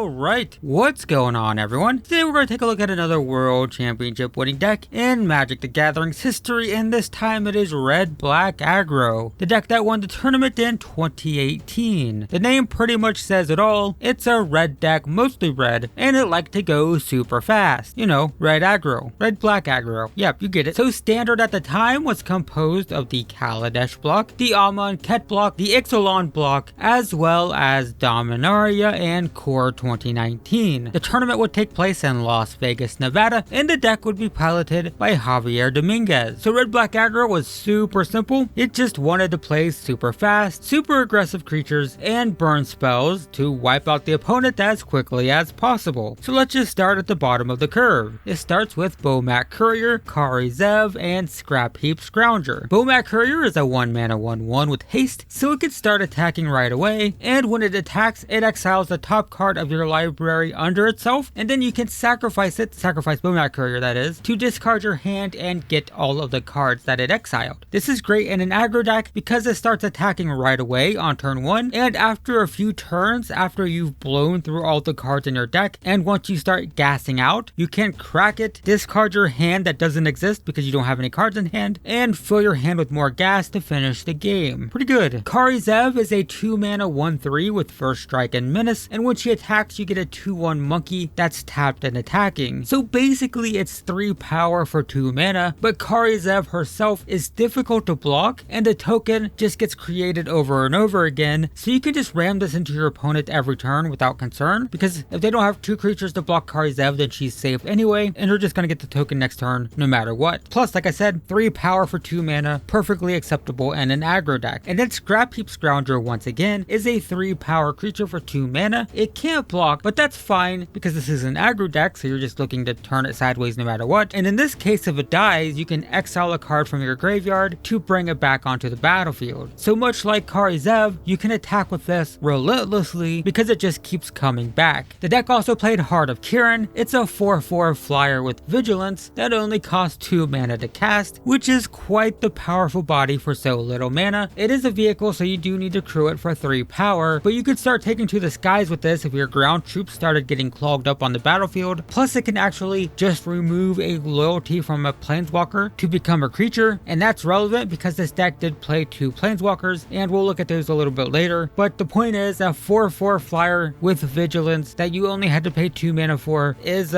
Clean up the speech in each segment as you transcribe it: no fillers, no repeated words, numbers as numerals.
Alright, what's going on everyone? Today we're going to take a look at another World Championship winning deck in Magic the Gathering's history, and this time it is Red-Black Aggro, the deck that won the tournament in 2018. The name pretty much says it all. It's a red deck, mostly red, and it liked to go super fast. You know, red aggro, red-black aggro. Yep, you get it. So standard at the time was composed of the Kaladesh block, the Amonkhet block, the Ixalan block, as well as Dominaria and Core 2019. The tournament would take place in Las Vegas, Nevada, and the deck would be piloted by Javier Dominguez. So Red-Black Aggro was super simple. It just wanted to play super fast, super aggressive creatures, and burn spells to wipe out the opponent as quickly as possible. So let's just start at the bottom of the curve. It starts with Bomat Courier, Kari Zev, and Scrap Heap Scrounger. Bomat Courier is a 1-mana 1/1 with haste, so it can start attacking right away, and when it attacks, it exiles the top card of your library under itself, and then you can sacrifice Bomat Courier that is, to discard your hand and get all of the cards that it exiled. This is great in an aggro deck because it starts attacking right away on turn 1, and after a few turns, after you've blown through all the cards in your deck, and once you start gassing out, you can crack it, discard your hand that doesn't exist because you don't have any cards in hand, and fill your hand with more gas to finish the game. Pretty good. Kari Zev is a 2-mana 1/3 with First Strike and Menace, and when she attacks you get a 2/1 monkey that's tapped and attacking. So basically it's 3 power for 2 mana, but Kari Zev herself is difficult to block, and the token just gets created over and over again, so you can just ram this into your opponent every turn without concern, because if they don't have 2 creatures to block Kari Zev, then she's safe anyway, and you're just gonna get the token next turn no matter what. Plus, like I said, 3 power for 2 mana, perfectly acceptable in an aggro deck. And then Scrap Heap Scrounger once again is a 3 power creature for 2 mana. It can't block, but that's fine because this is an aggro deck, so you're just looking to turn it sideways no matter what. And in this case, if it dies, you can exile a card from your graveyard to bring it back onto the battlefield. So much like Kari Zev, you can attack with this relentlessly because it just keeps coming back. The deck also played Heart of Kiran. It's a 4/4 flyer with vigilance that only costs 2 mana to cast, which is quite the powerful body for so little mana. It is a vehicle, so you do need to crew it for 3 power, but you could start taking to the skies with this if your ground troops started getting clogged up on the battlefield. Plus it can actually just remove a loyalty from a Planeswalker to become a creature, and that's relevant because this deck did play 2 Planeswalkers, and we'll look at those a little bit later. But the point is, a 4/4 flyer with vigilance that you only had to pay 2 mana for is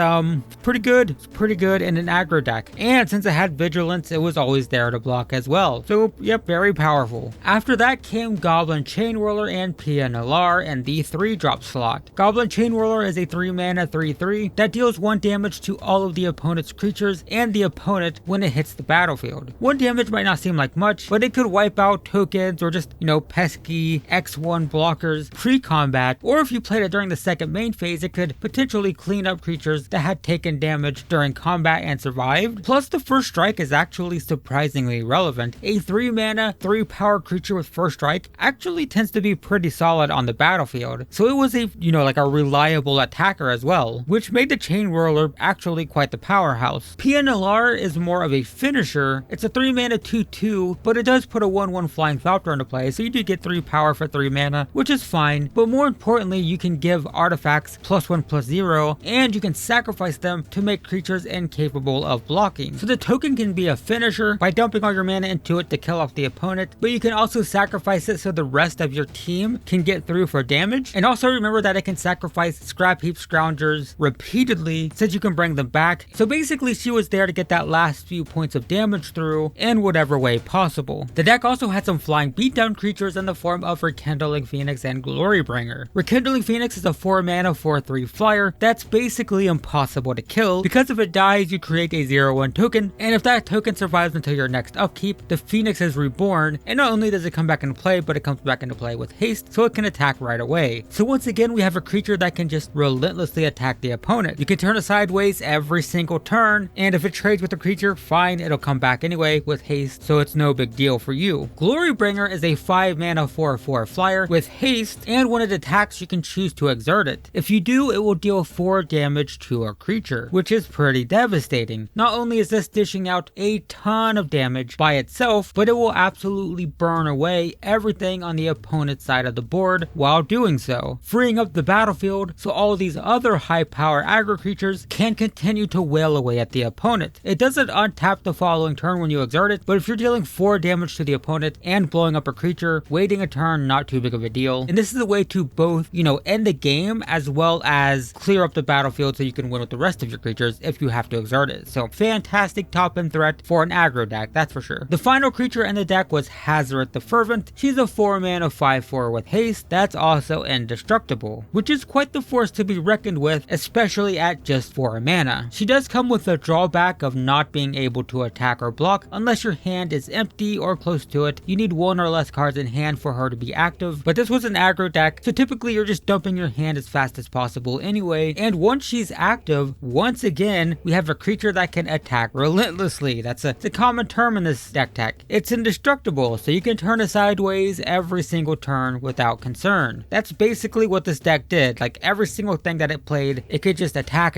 pretty good. It's pretty good in an aggro deck, and since it had vigilance, it was always there to block as well. So yep, very powerful. After that came Goblin Chainwhirler and PNLR and the 3-drop slot. Goblin Chainwhirler is a 3-mana 3/3 that deals 1 damage to all of the opponent's creatures and the opponent when it hits the battlefield. 1 damage might not seem like much, but it could wipe out tokens or just, you know, pesky X1 blockers pre-combat, or if you played it during the second main phase, it could potentially clean up creatures that had taken damage during combat and survived. Plus the First Strike is actually surprisingly relevant. A 3-mana 3-power creature with First Strike actually tends to be pretty solid on the battlefield, so it was a, you know, like a reliable attacker as well, which made the Chainwhirler actually quite the powerhouse. PNLR is more of a finisher. It's a 3-mana 2/2, but it does put a 1/1 Flying Falcon into play, so you do get 3 power for 3 mana, which is fine, but more importantly, you can give artifacts +1/+0, and you can sacrifice them to make creatures incapable of blocking. So the token can be a finisher by dumping all your mana into it to kill off the opponent, but you can also sacrifice it so the rest of your team can get through for damage. And also remember that it can sacrifice Scrap Heap Scroungers repeatedly since you can bring them back. So basically she was there to get that last few points of damage through in whatever way possible. The deck also had some flying beatdown creatures in the form of Rekindling Phoenix and Glorybringer. Rekindling Phoenix is a 4-mana 4/3 flyer that's basically impossible to kill because if it dies you create a 0/1 token, and if that token survives until your next upkeep, the Phoenix is reborn, and not only does it come back into play, but it comes back into play with haste, so it can attack right away. So once again we have a creature that can just relentlessly attack the opponent. You can turn it sideways every single turn, and if it trades with the creature, fine, it'll come back anyway with haste, so it's no big deal for you. Glorybringer is a 5-mana 4/4 flyer with haste, and when it attacks you can choose to exert it. If you do, it will deal 4 damage to a creature, which is pretty devastating. Not only is this dishing out a ton of damage by itself, but it will absolutely burn away everything on the opponent's side of the board while doing so, freeing up the battlefield battlefield, so all these other high power aggro creatures can continue to wail away at the opponent. It doesn't untap the following turn when you exert it, but if you're dealing 4 damage to the opponent and blowing up a creature, waiting a turn, not too big of a deal. And this is a way to both, end the game as well as clear up the battlefield so you can win with the rest of your creatures if you have to exert it. So fantastic top end threat for an aggro deck, that's for sure. The final creature in the deck was Hazoret the Fervent. She's a 4-mana 5/4 with haste that's also indestructible, which is quite the force to be reckoned with, especially at just 4 mana. She does come with the drawback of not being able to attack or block unless your hand is empty or close to it. You need 1 or less cards in hand for her to be active, but this was an aggro deck, so typically you're just dumping your hand as fast as possible anyway, and once she's active, once again, we have a creature that can attack relentlessly. That's a common term in this deck tech. It's indestructible, so you can turn it sideways every single turn without concern. That's basically what this deck did. Like every single thing that it played, it could just attack,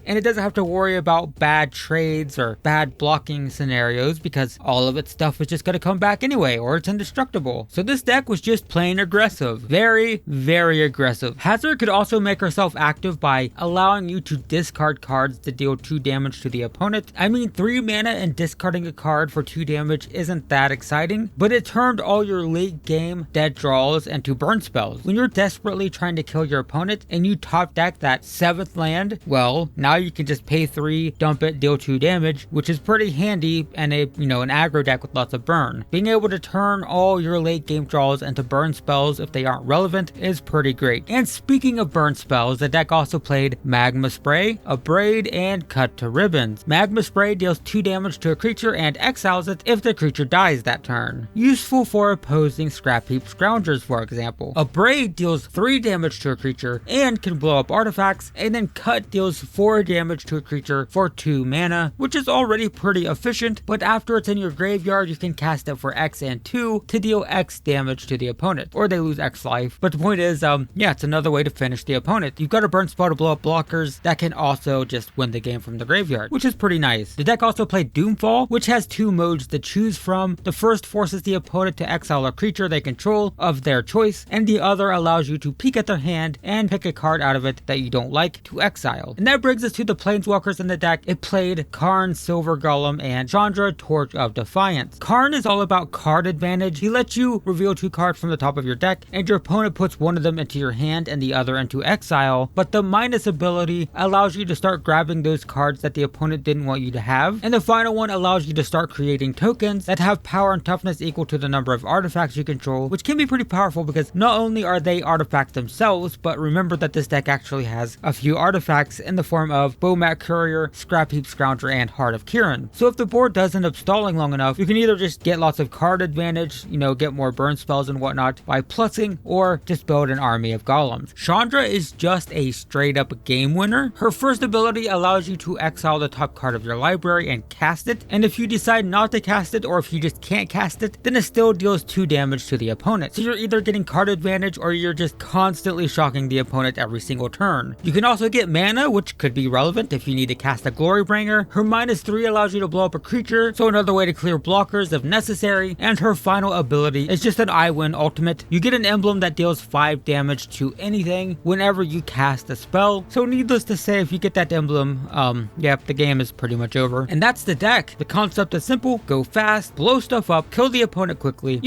and it doesn't have to worry about bad trades or bad blocking scenarios because all of its stuff is just going to come back anyway, or it's indestructible. So this deck was just plain aggressive. Very, very aggressive. Hazoret could also make herself active by allowing you to discard cards to deal 2 damage to the opponent. I mean, 3 mana and discarding a card for 2 damage isn't that exciting, but it turned all your late game dead draws into burn spells. When you're desperately trying to kill your opponent and you top deck that 7th land, well, now you can just pay 3, dump it, deal 2 damage, which is pretty handy in an aggro deck with lots of burn. Being able to turn all your late game draws into burn spells if they aren't relevant is pretty great. And speaking of burn spells, the deck also played Magma Spray, Abrade, and Cut to Ribbons. Magma Spray deals 2 damage to a creature and exiles it if the creature dies that turn. Useful for opposing Scrap Heap Scroungers, for example. Abrade deals 3 damage to a creature and can blow up artifacts, and then Cut deals 4 damage to a creature for 2 mana, which is already pretty efficient, but after it's in your graveyard, you can cast it for X and 2 to deal X damage to the opponent, or they lose X life. But the point is, it's another way to finish the opponent. You've got a burn spell to blow up blockers that can also just win the game from the graveyard, which is pretty nice. The deck also played Doomfall, which has 2 modes to choose from. The first forces the opponent to exile a creature they control of their choice, and the other allows you to peek at their hand and pick a card out of it that you don't like to exile. And that brings us to the Planeswalkers in the deck. It played Karn, Silver Golem, and Shaundra, Torch of Defiance. Karn is all about card advantage. He lets you reveal 2 cards from the top of your deck, and your opponent puts one of them into your hand and the other into exile, but the minus ability allows you to start grabbing those cards that the opponent didn't want you to have, and the final one allows you to start creating tokens that have power and toughness equal to the number of artifacts you control, which can be pretty powerful because not only are they artifacts themselves, but remember that this deck actually has a few artifacts in the form of Bomat Courier, Scrap Heap Scrounger, and Heart of Kiran. So if the board does end up stalling long enough, you can either just get lots of card advantage, get more burn spells and whatnot by plussing, or just build an army of golems. Shaundra is just a straight up game winner. Her first ability allows you to exile the top card of your library and cast it, and if you decide not to cast it, or if you just can't cast it, then it still deals 2 damage to the opponent. So you're either getting card advantage or you're just constantly shocking the opponent every single turn. You can also get mana, which could be relevant if you need to cast a Glorybringer. Her -3 allows you to blow up a creature, so another way to clear blockers if necessary, and her final ability is just an I win ultimate. You get an emblem that deals 5 damage to anything whenever you cast a spell, so needless to say, if you get that emblem, the game is pretty much over. And that's the deck. The concept is simple: go fast, blow stuff up, kill the opponent quickly.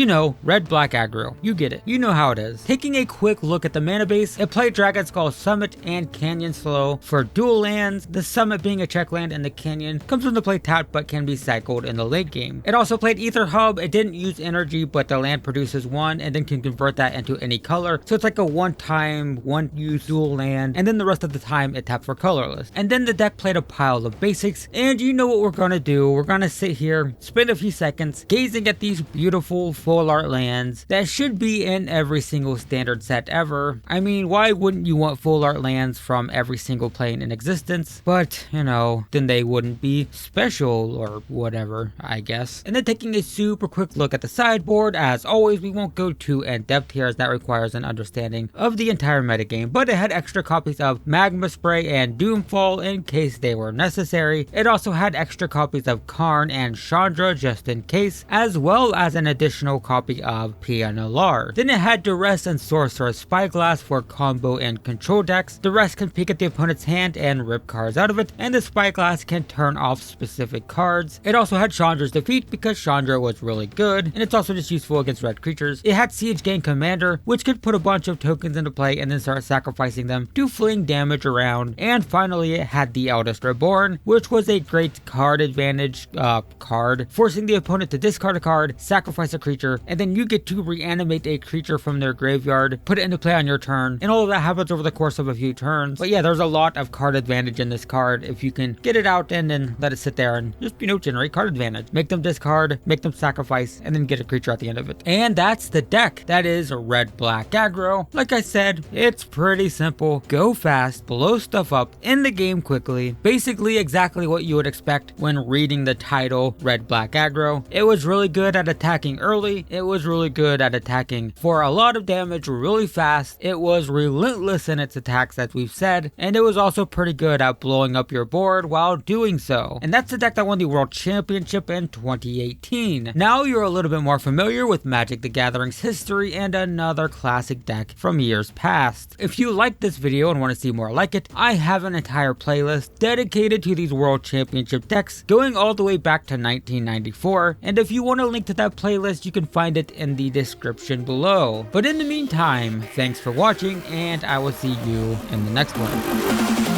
Red-black aggro. You get it. You know how it is. Taking a quick look at the mana base, it played Dragon Skull Summit and Canyon Slow for dual lands, the Summit being a check land and the Canyon comes into play tapped but can be cycled in the late game. It also played Ether Hub. It didn't use energy, but the land produces 1 and then can convert that into any color, so it's like a one-time, one-use dual land, and then the rest of the time it taps for colorless. And then the deck played a pile of basics, and you know what we're gonna do. We're gonna sit here, spend a few seconds gazing at these beautiful full art lands that should be in every single standard set ever. I mean, why wouldn't you want full art lands from every single plane in existence? But, then they wouldn't be special or whatever, I guess. And then taking a super quick look at the sideboard, as always, we won't go too in depth here as that requires an understanding of the entire metagame, but it had extra copies of Magma Spray and Doomfall in case they were necessary. It also had extra copies of Karn and Shaundra just in case, as well as an additional copy of Pianalar. Then it had Duress and Sorcerer Spyglass Spyglass for combo and control decks. The rest can peek at the opponent's hand and rip cards out of it, and the Spyglass can turn off specific cards. It also had Shaundra's Defeat because Shaundra was really good, and it's also just useful against red creatures. It had Siege Gang Commander, which could put a bunch of tokens into play and then start sacrificing them to fling damage around. And finally, it had the Eldest Reborn, which was a great card advantage card, forcing the opponent to discard a card, sacrifice a creature, and then you get to reanimate a creature from their graveyard, put it into play on your turn, and all of that happens over the course of a few turns. But yeah, there's a lot of card advantage in this card if you can get it out and then let it sit there and just, generate card advantage. Make them discard, make them sacrifice, and then get a creature at the end of it. And that's the deck. That is red-black aggro. Like I said, it's pretty simple. Go fast, blow stuff up in the game quickly. Basically exactly what you would expect when reading the title, red-black aggro. It was really good at attacking early. It was really good at attacking for a lot of damage really fast. It was relentless in its attacks, as we've said, and it was also pretty good at blowing up your board while doing so. And that's the deck that won the World Championship in 2018. Now you're a little bit more familiar with Magic the Gathering's history and another classic deck from years past. If you like this video and want to see more like it, I have an entire playlist dedicated to these World Championship decks going all the way back to 1994, and if you want a link to that playlist, you can find it in the description below. But in the meantime, thanks for watching, and I will see you in the next one.